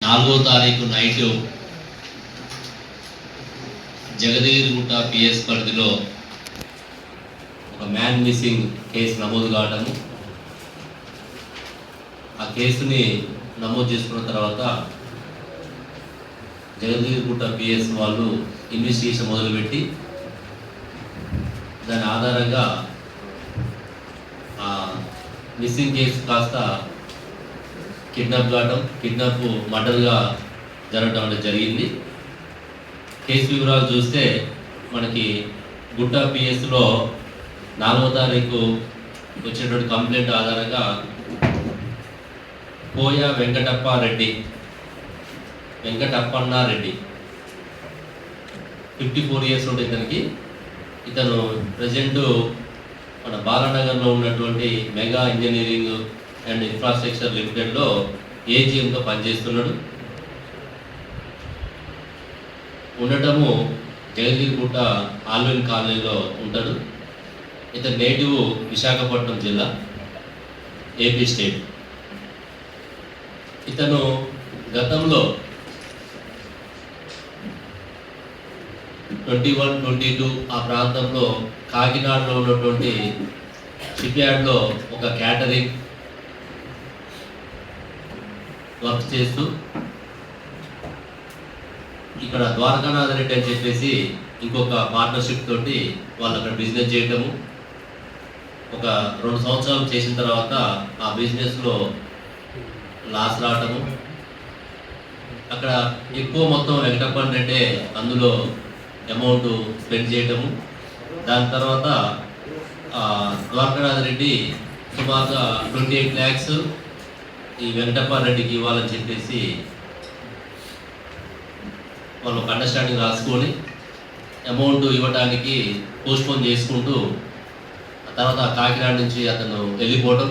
4వ తారీఖు night జగదేగిరిగుట్ట PS పరిధిలో ఒక మ్యాన్ మిస్సింగ్ కేసు నమోదు కావటము, ఆ కేసుని నమోదు చేసుకున్న తర్వాత జగదేగిరిగుట్ట పిఎస్ వాళ్ళు ఇన్వెస్టిగేషన్ మొదలుపెట్టి దాని ఆధారంగా మిస్సింగ్ కేసు కాస్త కిడ్నాప్ మర్డర్గా జరగడం అనేది జరిగింది. కేసు వివరాలు చూస్తే మనకి గుట్ట పిఎస్లో 4వ తారీఖు వచ్చినటువంటి కంప్లైంట్ ఆధారంగా కోయ వెంకటప్పన్నారెడ్డి 54 ఇయర్స్ ఉంటే ఇతను ప్రజెంట్ మన బాలానగర్లో ఉన్నటువంటి మెగా ఇంజనీరింగ్ అండ్ ఇన్ఫ్రాస్ట్రక్చర్ లిమిటెడ్లో ఏజీఎంగా పనిచేస్తున్నాడు. ఉండటము జగదేగిరిగుట్ట ఆల్విన్ కాలనీలో ఉంటాడు. ఇతని నేటివ్ విశాఖపట్నం జిల్లా, ఏపీ స్టేట్. ఇతను గతంలో 21-22 ఆ ప్రాంతంలో కాకినాడలో ఉన్నటువంటి షిప్యార్డ్లో ఒక క్యాటరింగ్ వర్క్ చేస్తూ ఇక్కడ ద్వారకానాథ్ రెడ్డి అని చెప్పేసి ఇంకొక పార్ట్నర్షిప్ తోటి వాళ్ళు అక్కడ బిజినెస్ చేయటము, ఒక 2 సంవత్సరాలు చేసిన తర్వాత ఆ బిజినెస్లో లాస్ రావటము, అక్కడ ఎక్కువ మొత్తం వెంకటప్పన్నారెడ్డి అందులో అమౌంట్ స్పెండ్ చేయటము, దాని తర్వాత ద్వారకానాథ్ రెడ్డి సుమారుగా 28 lakhs ఈ వెంకటప్పన్నారెడ్డికి ఇవ్వాలని చెప్పేసి వాళ్ళు ఒక అండర్స్టాండింగ్ రాసుకొని అమౌంట్ ఇవ్వడానికి పోస్ట్పోన్ చేసుకుంటూ ఆ తర్వాత కాకినాడ నుంచి అతను వెళ్ళిపోవడం,